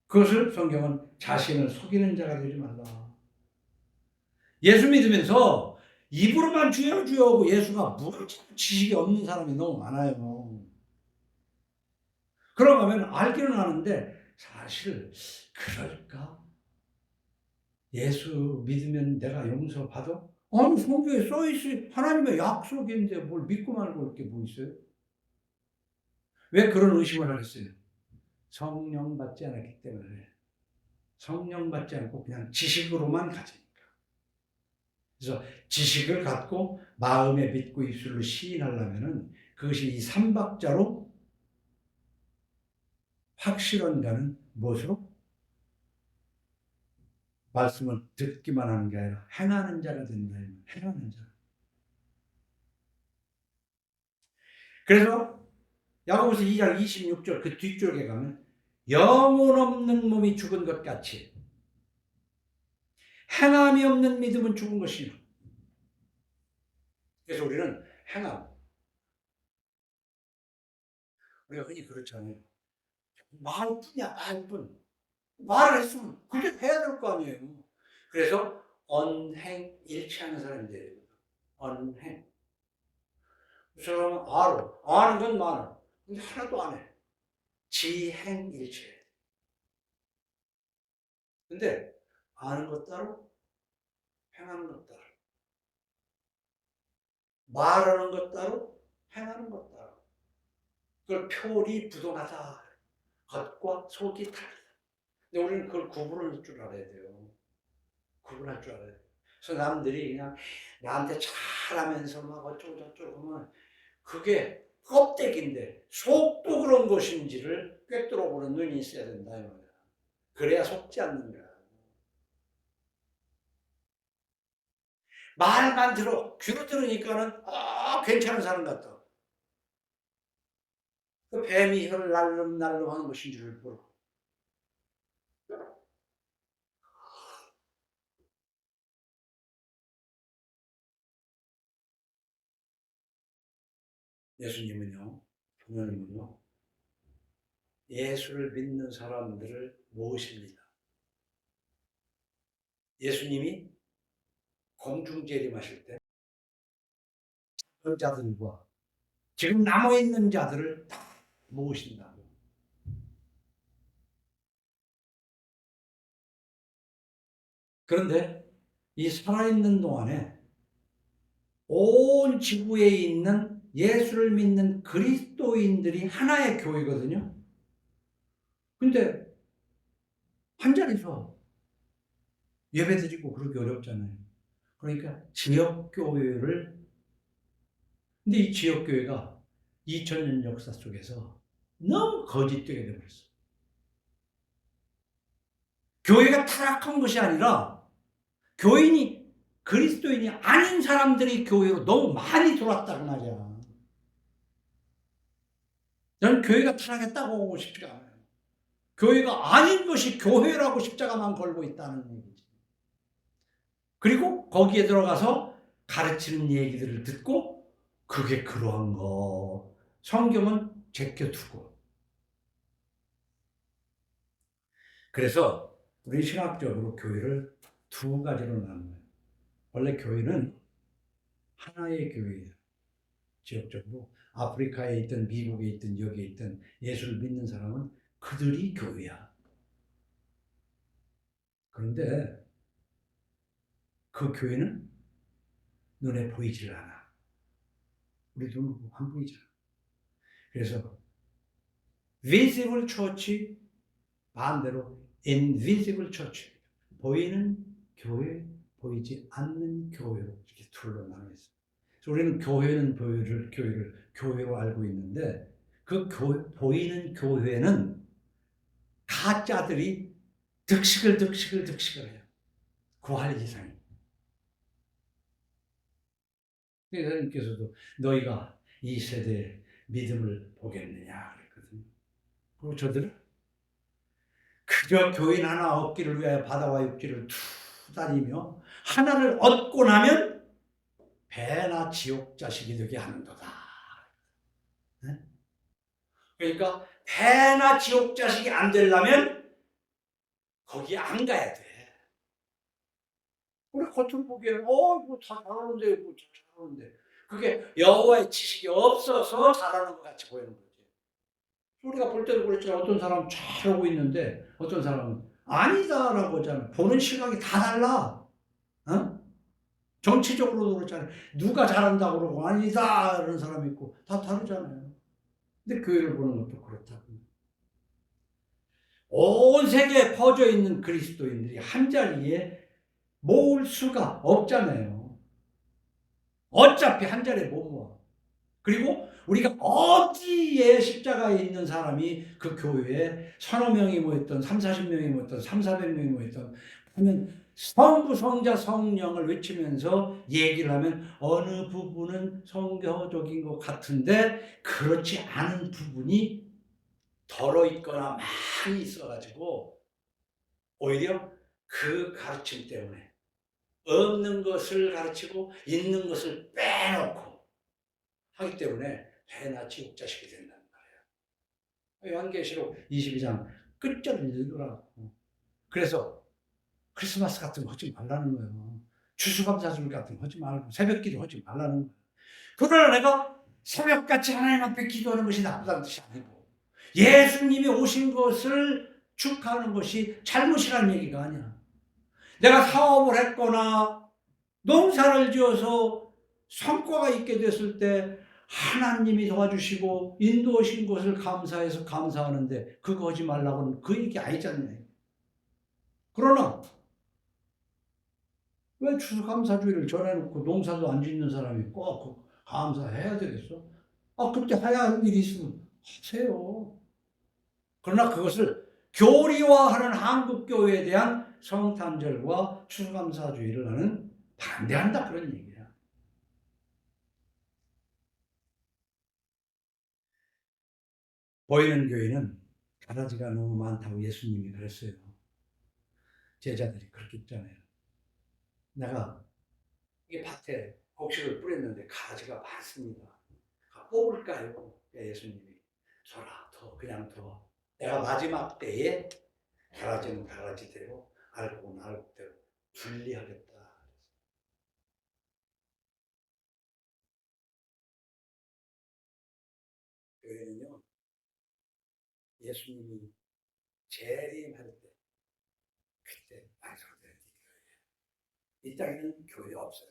그것을 성경은 자신을 속이는 자가 되지 말라. 예수 믿으면서 입으로만 주여 주여 하고 예수가 뭘 지식이 없는 사람이 너무 많아요. 그러면 알기는 아는데 사실 그럴까? 예수 믿으면 내가 용서받아? 아니 성경에 써있어. 하나님의 약속인데 뭘 믿고 말고 이렇게 뭐 있어요? 왜 그런 의심을 하겠어요? 성령 받지 않았기 때문에. 성령 받지 않고 그냥 지식으로만 가지니까. 그래서 지식을 갖고 마음에 믿고 입술로 시인하려면은 그것이 이 삼박자로 확실한가는 무엇으로? 말씀을 듣기만 하는 게 아니라 행하는 자가 된다. 행하는 자. 그래서 야고보서 2장 26절 그 뒤쪽에 가면 영혼 없는 몸이 죽은 것 같이 행함이 없는 믿음은 죽은 것이요. 그래서 우리는 행함. 우리가 흔히 그렇잖아요. 말뿐이야, 말뿐. 말을 했으면 그게 해야 될 거 아니에요. 그래서 언행일치하는 사람들이에요. 언행. 그 사람은 알아. 아는 건 많아. 근데 하나도 안 해. 지행일치. 근데 아는 것 따로, 행하는 것 따로. 말하는 것 따로, 행하는 것 따로. 그걸 표리 부동하다. 겉과 속이 다르다. 근데 우리는 그걸 구분할 줄 알아야 돼요. 구분할 줄 알아야 돼요. 그래서 남들이 그냥 나한테 잘하면서 막 어쩌고저쩌고 하면 그게 껍데기인데 속도 그런 것인지를 꿰뚫어보는 눈이 있어야 된다. 이 말이야. 그래야 속지 않는 거야. 말만 들어. 귀로 들으니까는 괜찮은 사람 같다. 그 뱀이 혀를 날름날름 하는 것인 줄을 모르고. 예수님은요, 부모님은요, 예수를 믿는 사람들을 모으십니다. 예수님이 공중재림하실 때 자들과 지금 남아있는 자들을 다 모으신다고. 그런데 이 살아있는 동안에 온 지구에 있는 예수를 믿는 그리스도인들이 하나의 교회거든요. 근데 한 자리서 예배드리고 그러기 어렵잖아요. 그러니까 지역교회를, 근데 이 지역교회가 2000년 역사 속에서 너무 거짓되게 되어버렸어. 교회가 타락한 것이 아니라 교인이, 그리스도인이 아닌 사람들이 교회로 너무 많이 들어왔다고 말이야. 저는 교회가 타락했다고 보고 싶지가 않아요. 교회가 아닌 것이 교회라고 십자가만 걸고 있다는 얘기지. 그리고 거기에 들어가서 가르치는 얘기들을 듣고 그게 그러한 거. 성경은 제껴두고. 그래서 우리 신학적으로 교회를 두 가지로 나눠요. 원래 교회는 하나의 교회예요. 지역적으로 아프리카에 있든 미국에 있든 여기에 있든 예수를 믿는 사람은 그들이 교회야. 그런데 그 교회는 눈에 보이질 않아. 우리도 안 보이잖아. 그래서 visible church, 반대로 invisible church, 보이는 교회, 보이지 않는 교회로 이렇게 둘로 나눠 있어요. 그래서 우리는 교회를 교회로 알고 있는데 그 보이는 교회는 가짜들이 득식을 해요. 구할 이상이. 예수님께서도 너희가 이 세대의 믿음을 보겠느냐 그랬거든요. 그리고 저들은 그저 교인 하나 얻기를 위하여 바다와 육지를 투다니며 하나를 얻고 나면 배나 지옥 자식이 되게 하는도다. 네? 그러니까 배나 지옥 자식이 안 되려면 거기에 안 가야 돼. 우리 겉으로 보기에는 뭐 다 잘하는데 뭐 잘하는데 그게 여호와의 지식이 없어서 잘하는 것 같이 보이는 거지. 우리가 볼 때도 그렇잖아. 어떤 사람은 잘하고 있는데 어떤 사람은 아니다라고 하잖아. 보는 시각이 다 달라. 어? 정치적으로도 그렇잖아요. 누가 잘한다고 그러고 아니다 그런 사람이 있고 다 다르잖아요. 근데 교회를 보는 것도 그렇다고. 온 세계에 퍼져 있는 그리스도인들이 한 자리에 모을 수가 없잖아요. 어차피 한 자리에 못 모아. 그리고 우리가 어디에 십자가에 있는 사람이 그 교회에 서너 명이 모였던 3, 40명이 모였던 3, 400명이 모였던 하면 성부, 성자, 성령을 외치면서 얘기를 하면 어느 부분은 성교적인 것 같은데 그렇지 않은 부분이 덜어 있거나 많이 있어가지고 오히려 그 가르침 때문에 없는 것을 가르치고 있는 것을 빼놓고 하기 때문에 배나 지옥 자식이 된다는 거예요. 요한계시록 22장 끝절을 읽으라고. 그래서 크리스마스 같은 거 하지 말라는 거예요. 추수감사절 같은 거 하지 말고 새벽기도 하지 말라는 거예요. 그러나 내가 새벽같이 하나님 앞에 기도하는 것이 나쁘다는 뜻이 아니고 예수님이 오신 것을 축하하는 것이 잘못이라는 얘기가 아니야. 내가 사업을 했거나 농사를 지어서 성과가 있게 됐을 때 하나님이 도와주시고 인도하신 것을 감사해서 감사하는데 그거 하지 말라고는 그 얘기 아니잖아요. 그러나 왜 추수감사주의를 전해놓고 농사도 안 짓는 사람이 꼭 감사해야 되겠어? 그때 해야 할 일이 있으면 하세요. 그러나 그것을 교리화하는 한국교회에 대한 성탄절과 추수감사주의를 나는 반대한다 그런 얘기야. 보이는 교회는 가라지가 너무 많다고 예수님이 그랬어요. 제자들이 그렇게 있잖아요. 내가 이게 밭에 곡식을 뿌렸는데 가지가 많습니다. 뽑을까요? 예수님이 줘라, 더 그냥 더. 내가 마지막 때에 가라지는 가라지대로 알곡은 알곡대로 분리하겠다. 교회는요, 예수님이 재림할 때 그때 완성된 이 땅에는 교회 없어요.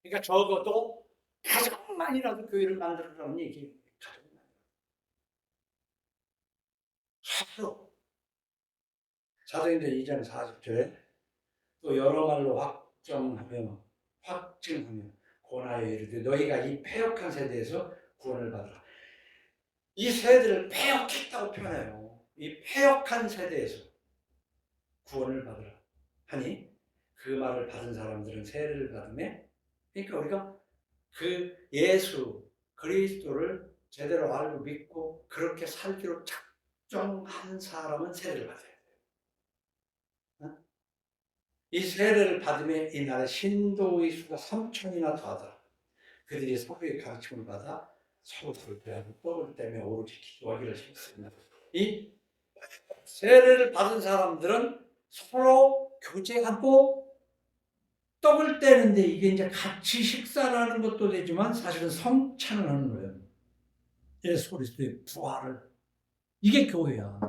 그러니까 적어도 가정만이라도 교회를 만들어라는 얘기예요. 가정만. 하루. 사도행전 2장 40절에 또 여러 말로 확증하며 고나여 이르되 너희가 이 패역한 세대에서 구원을 받으라. 이 세대를 패역했다고 표현해요. 이 패역한 세대에서 구원을 받으라 하니 그 말을 받은 사람들은 세례를 받으며 그러니까 우리가 그 예수 그리스도를 제대로 알고 믿고 그렇게 살기로 작정한 사람은 세례를 받아야 돼요. 이 세례를 받음에 이날에 신도의 수가 3천이나 더하더라. 그들이 서로의 가르침을 받아 서로를 대하고 떡을 떼며 오로지 기도하기를 힘쓰니다. 이 세례를 받은 사람들은 서로 교제하고 떡을 떼는데 이게 이제 같이 식사를 하는 것도 되지만 사실은 성찬을 하는 거예요. 예수 그리스도의 부활을. 이게 교회야.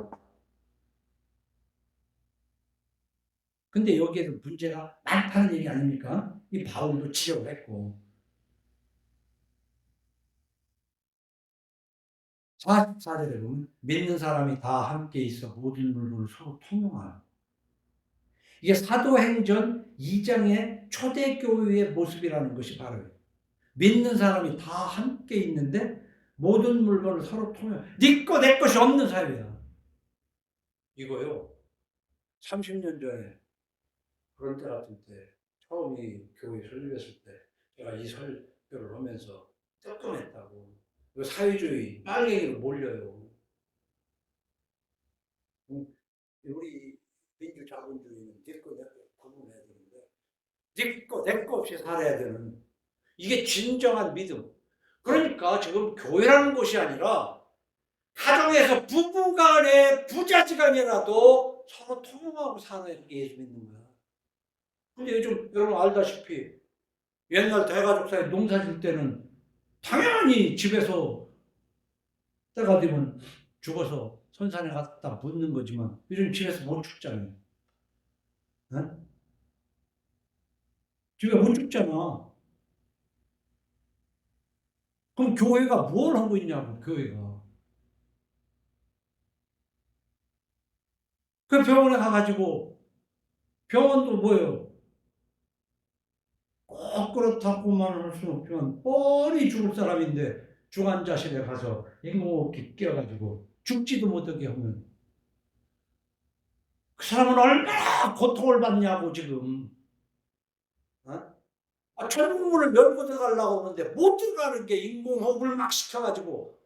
근데 여기에도 문제가 많다는 얘기 아닙니까? 이 바울도 지적을 했고. 44절에 보면 믿는 사람이 다 함께 있어 모든 물건을 서로 통용하라. 이게 사도행전 2장의 초대교회의 모습이라는 것이 바로 믿는 사람이 다 함께 있는데 모든 물건을 서로 통용. 네 거 내 것이 없는 사회야. 이거요. 30년 전에 그런 때 같은 때 처음 이 교회 설립했을 때 제가 이 설교를 하면서 뜨끔했다고. 사회주의 빨갱이로 몰려요. 우리 민주자본주의는 네 거 내 거 구분해야 되는데 네 거 내 거 없이 살아야 되는 이게 진정한 믿음. 그러니까 지금 교회라는 것이 아니라 가정에서 부부간의 부자지간이라도 서로 통용하고 사는 게 예수 믿는 거야. 근데 요즘 여러분 알다시피 옛날 대가족사에 농사 질 때는 당연히 집에서 때가 되면 죽어서 선산에 갖다 묻는 거지만 요즘 집에서 못 죽잖아요. 네? 집에 못 죽잖아. 그럼 교회가 뭘 하고 있냐고, 교회가. 그 병원에 가가지고, 병원도 뭐예요? 꼭 그렇다고만 할 수는 없지만, 뻔히 죽을 사람인데, 중환자실에 가서 인공호흡기 끼워가지고, 죽지도 못하게 하면, 그 사람은 얼마나 고통을 받냐고, 지금. 어? 천국문을 열고 들어가려고 하는데, 못 들어가는 게 인공호흡을 막 시켜가지고,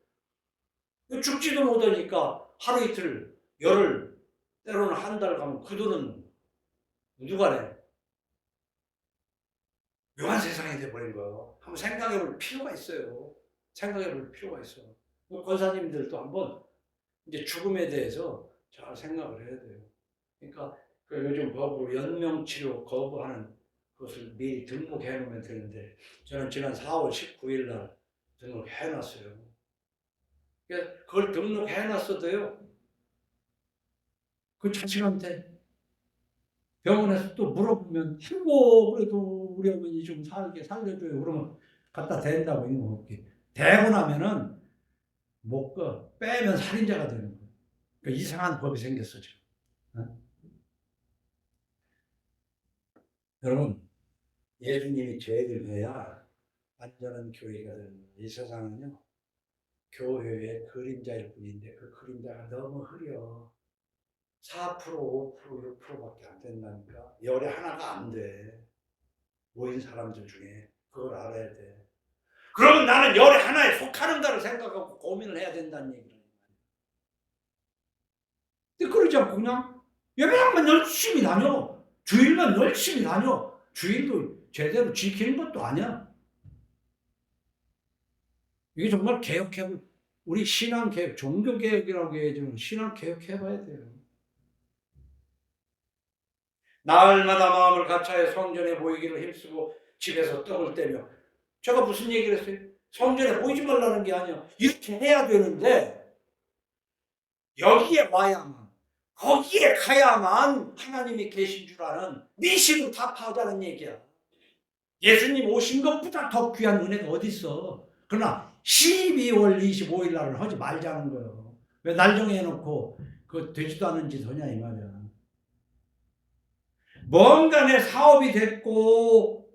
죽지도 못하니까 하루 이틀, 열흘, 때로는 한 달 가면 그 돈은 누가 내? 묘한 세상이 돼버린 거예요. 한번 생각해 볼 필요가 있어요. 생각해 볼 필요가 있어. 권사님들도 한번 이제 죽음에 대해서 잘 생각을 해야 돼요. 그러니까 그 요즘 법으로 연명치료 거부하는 것을 미리 등록해 놓으면 되는데 저는 지난 4월 19일 날 등록해 놨어요. 그러니까 그걸 등록해 놨어도요. 그 자식한테 병원에서 또 물어보면 아이고 그래도 우리 어머니 좀 살게 살려줘요. 그러면 갖다 댄다고 있는 거 없게. 대고 나면은 못 가. 빼면 살인자가 되는 거예요. 그러니까 이상한 법이 생겼어 지금. 어? 여러분 예수님이 죄를 해야 완전한 교회가 되는 거예요. 이 세상은요 교회의 그림자일 뿐인데 그 그림자가 너무 흐려. 4%, 5%, 6%밖에 안 된다니까. 열에 하나가 안 돼. 모인 사람들 중에 그걸 알아야 돼. 그러면 나는 열의 하나에 속하는가를 생각하고 고민을 해야 된다는 얘기를. 근데 그러지 않고 그냥 예배당만 열심히 다녀. 주일만 열심히 다녀. 주일도 제대로 지키는 것도 아니야. 이게 정말 개혁해볼, 우리 신앙개혁, 종교개혁이라고 해야지만 신앙개혁 해봐야 돼요. 날마다 마음을 같이하여 성전에 모이기를 힘쓰고 집에서 떡을 떼며. 제가 무슨 얘기를 했어요? 성전에 모이지 말라는 게 아니야. 이렇게 해야 되는데 여기에 와야만, 거기에 가야만 하나님이 계신 줄 아는 미신을 다 파자는 얘기야. 예수님 오신 것보다 더 귀한 은혜가 어디 있어. 그러나 12월 25일 날을 하지 말자는 거예요. 왜 날 정해놓고 그 되지도 않은 짓 하냐 이 말이야. 뭔가 내 사업이 됐고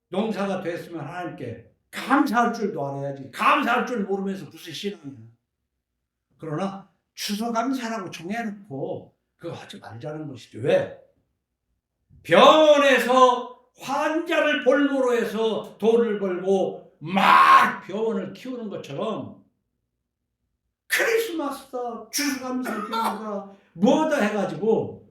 농사가 됐으면 하나님께 감사할 줄도 알아야지. 감사할 줄 모르면서 무슨 신앙이야. 그러나 추수감사라고 정해놓고 그거 하지 말자는 것이죠. 왜? 병원에서 환자를 볼모로 해서 돈을 벌고 막 병원을 키우는 것처럼 크리스마스다, 추수감사다, 뭐다 해가지고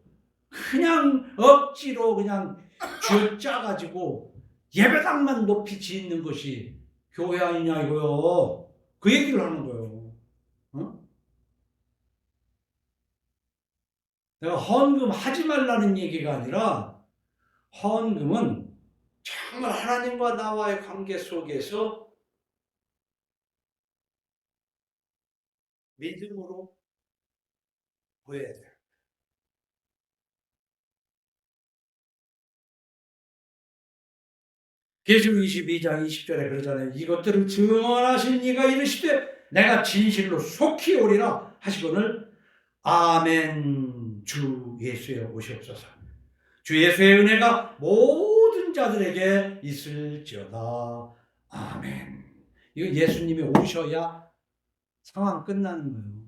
그냥 억지로 그냥 쥐어짜가지고 예배당만 높이 짓는 것이 교회 아니냐 이거요. 그 얘기를 하는 거예요. 어? 내가 헌금 하지 말라는 얘기가 아니라 헌금은 정말 하나님과 나와의 관계 속에서 믿음으로 보여야 돼요. 계시록 22장 20절에 그러잖아요. 이것들을 증언하신 이가 이르시되 내가 진실로 속히 오리라 하시거늘 아멘. 주 예수의 오시옵소서. 주 예수의 은혜가 모든 자들에게 있을지어다. 아멘. 이거 예수님이 오셔야 상황 끝나는 거예요.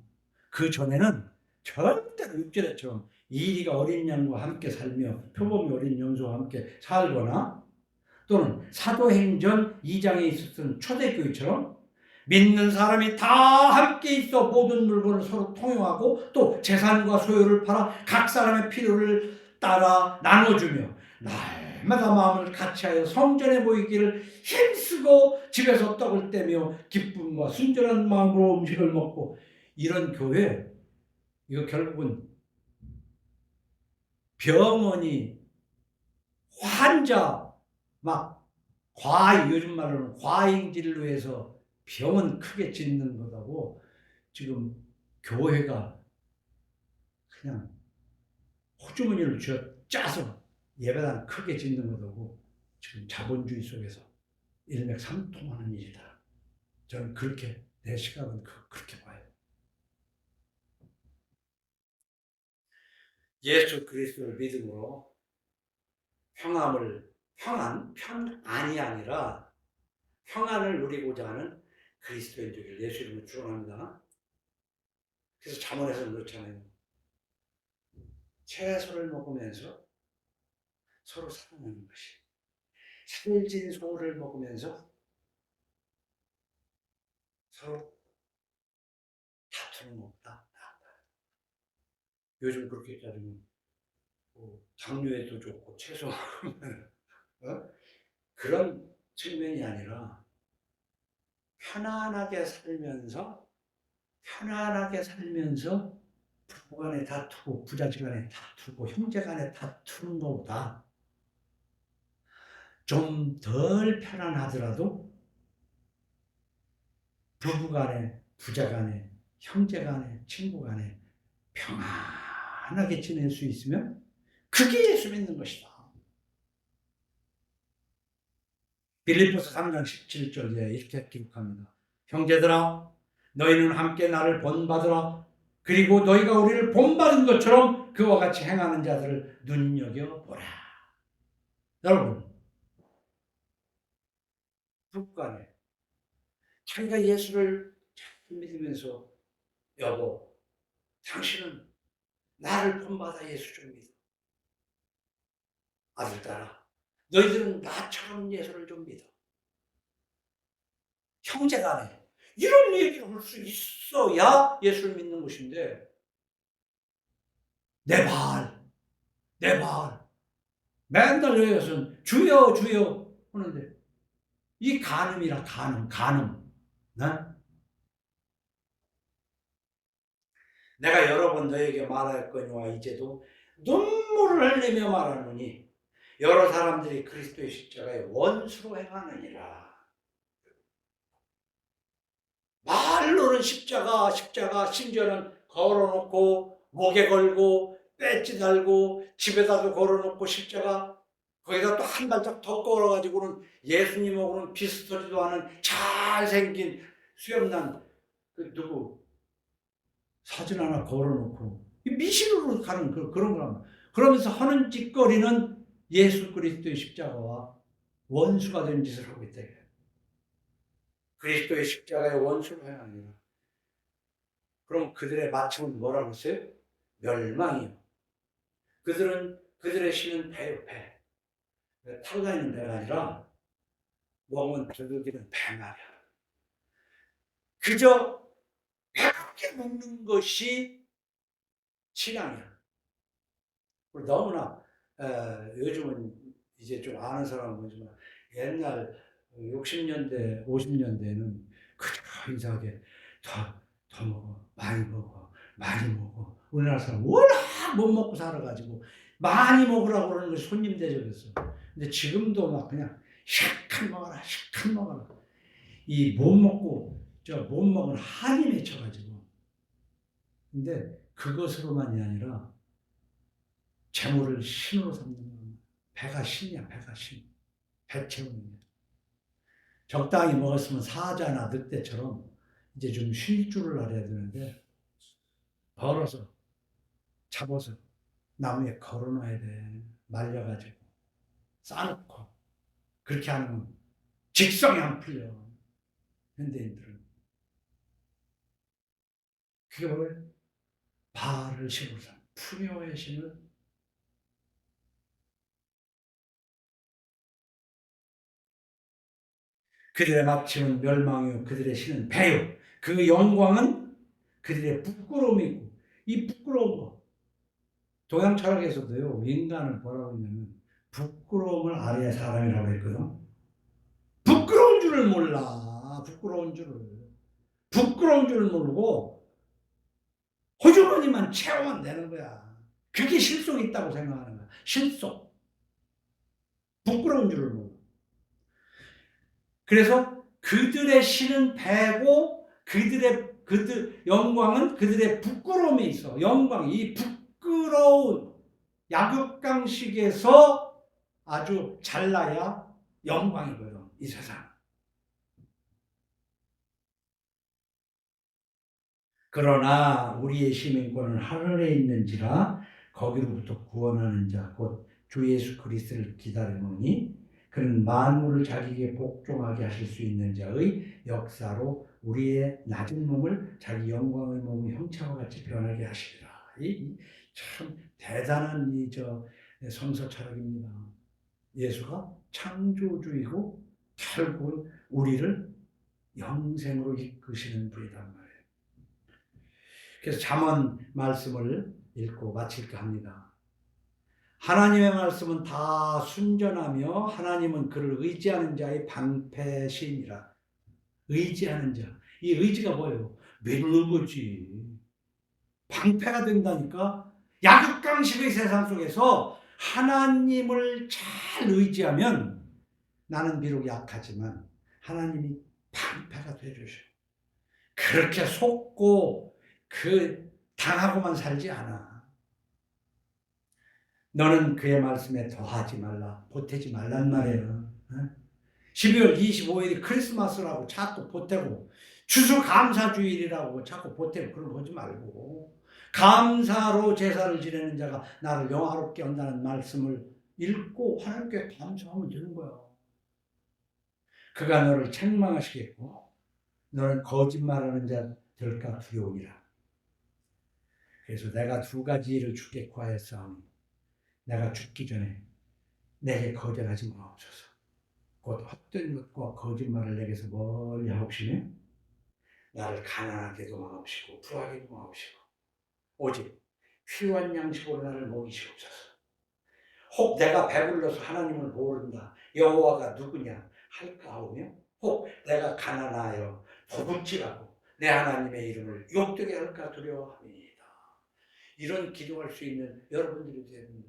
그 전에는 절대로 6절에처럼 이리가 어린 양과 함께 살며 표범이 어린 염소와 함께 살거나 또는 사도행전 2장에 있었던 초대교회처럼 믿는 사람이 다 함께 있어 모든 물건을 서로 통용하고 또 재산과 소유를 팔아 각 사람의 필요를 따라 나눠주며 날마다 마음을 같이하여 성전에 모이기를 힘쓰고 집에서 떡을 떼며 기쁨과 순전한 마음으로 음식을 먹고. 이런 교회, 이거 결국은 병원이 환자 막 요즘 말로는 과잉진로 해서 병은 크게 짓는 것하고 지금 교회가 그냥 호주머니를 짜서 예배당 크게 짓는 것하고 지금 자본주의 속에서 일맥상통하는 일이다. 저는 그렇게 내 시각은 그렇게 봐요. 예수 그리스도를 믿음으로 평안이 아니라 평안을 누리고자 하는 그리스도인 되기를 예수 이름으로 축원합니다. 그래서 잠언에서는 그렇잖아요. 채소를 먹으면서 서로 사랑하는 것이, 살진 소를 먹으면서 서로 다투는 것보다 낫다. 요즘 그렇게 따르면 당뇨에도 좋고 채소 그런 측면이 아니라 편안하게 살면서 부부간에 다투고 부자지간에 다투고 형제간에 다투는 것보다 좀 덜 편안하더라도 부부간에 부자간에 형제간에 친구간에 평안하게 지낼 수 있으면 그게 예수 믿는 것이다. 빌립보서 3장 17절에 이렇게 기록합니다. 형제들아, 너희는 함께 나를 본받으라. 그리고 너희가 우리를 본받은 것처럼 그와 같이 행하는 자들을 눈여겨보라. 여러분, 부부간에 자기가 예수를 잘 믿으면서 여보, 당신은 나를 본받아 예수 좀 믿어. 아들딸아, 너희들은 나처럼 예수를 좀 믿어. 형제간에 이런 얘기를 할 수 있어야 예수를 믿는 것인데 내 발 맨날 여기서는 주여 주여 하는데 이 간음이라 간음. 네? 내가 여러 번 너에게 말하였거니와 이제도 눈물을 흘리며 말하노니 여러 사람들이 그리스도의 십자가의 원수로 행하느니라. 말로는 십자가 심지어는 걸어놓고 목에 걸고 배지 달고 집에다도 걸어놓고 십자가 거기다 또 한 발짝 더 걸어가지고는 예수님하고는 비슷하지도 않은 잘생긴 수염난 누구 사진 하나 걸어놓고 미신으로 가는 그런 거랍니다. 그러면서 하는 짓거리는 예수 그리스도의 십자가와 원수가 된 짓을 하고 있다. 그리스도의 십자가의 원수로 행하느니라. 그럼 그들의 마침은 뭐라고 했어요? 멸망이요. 그들의 신은 배요, 배. 타고 다니는 배가 아니라 먹은 두들기는 배말이야. 그저 배고프게 먹는 것이 신앙이야. 너무나 요즘은 이제 좀 아는 사람은 보지만 옛날 60년대, 50년대에는 그저 이상하게 더 먹어, 많이 먹어. 우리나라 사람 워낙 못 먹고 살아가지고 많이 먹으라고 그러는 것이 손님 대접이었어. 근데 지금도 막 그냥 실컷 먹어라. 이 못 먹은 한이 맺혀가지고. 근데 그것으로만이 아니라 재물을 신으로 삼는 거야. 배가 신이야, 신. 배 채우는 게. 적당히 먹었으면 사자나 늑대처럼 이제 좀 쉴 줄을 알아야 되는데 벌어서 잡아서 나무에 걸어놔야 돼. 말려가지고 싸놓고 그렇게 하면 직성이 안 풀려. 현대인들은 그게 뭐예요? 바알을 신으로 삼는 풍요의 신을 그들의 마침은 멸망이요 그들의 신은 배요 그 영광은 그들의 부끄러움이고 이 부끄러운 거 동양 철학에서도요 인간을 뭐라고 했냐면 부끄러움을 아래의 사람이라고 했거든. 부끄러운 줄을 몰라. 부끄러운 줄을 모르고 호주머니만 채워만 되는 거야. 그게 실속이 있다고 생각하는 거야. 실속. 부끄러운 줄을 몰라. 그래서 그들의 신은 배고 그들 영광은 그들의 부끄러움에 있어. 영광이 이 부끄러운 약육강식에서 아주 잘나야 영광이거든, 이 세상. 그러나 우리의 시민권은 하늘에 있는지라 거기로부터 구원하는 자 곧 주 예수 그리스도를 기다리노니 그는 만물을 자기에게 복종하게 하실 수 있는 자의 역사로 우리의 낮은 몸을 자기 영광의 몸의 형체와 같이 변하게 하시리라. 참 대단한 성서 철학입니다. 예수가 창조주이고 결국은 우리를 영생으로 이끄시는 분이란 말이에요. 그래서 잠언 말씀을 읽고 마칠까 합니다. 하나님의 말씀은 다 순전하며 하나님은 그를 의지하는 자의 방패시니라. 의지하는 자. 이 의지가 뭐예요? 믿는 거지. 방패가 된다니까. 약육강식의 세상 속에서 하나님을 잘 의지하면 나는 비록 약하지만 하나님이 방패가 되어주셔. 그렇게 속고 당하고만 살지 않아. 너는 그의 말씀에 더하지 말라, 보태지 말란 말이에요. 12월 25일이 크리스마스라고 자꾸 보태고 추수감사주일이라고 자꾸 보태고 그런 거 하지 말고 감사로 제사를 지내는 자가 나를 영화롭게 한다는 말씀을 읽고 하나님께 감사하면 되는 거야. 그가 너를 책망하시겠고 너는 거짓말하는 자 될까 두려우니라. 그래서 내가 두 가지를 주께 구하였사오니 내가 죽기 전에 내게 거절하지 마옵소서. 곧 헛된 것과 거짓말을 내게서 멀리 하옵시며 나를 가난하게도 마옵시고 부하게도 마옵시고 오직 필요한 양식으로 나를 먹이시옵소서. 혹 내가 배불러서 하나님을 모른다 여호와가 누구냐 할까 하오며 혹 내가 가난하여 도둑질하고 내 하나님의 이름을 욕되게 할까 두려워합니다. 이런 기도할 수 있는 여러분들이 되는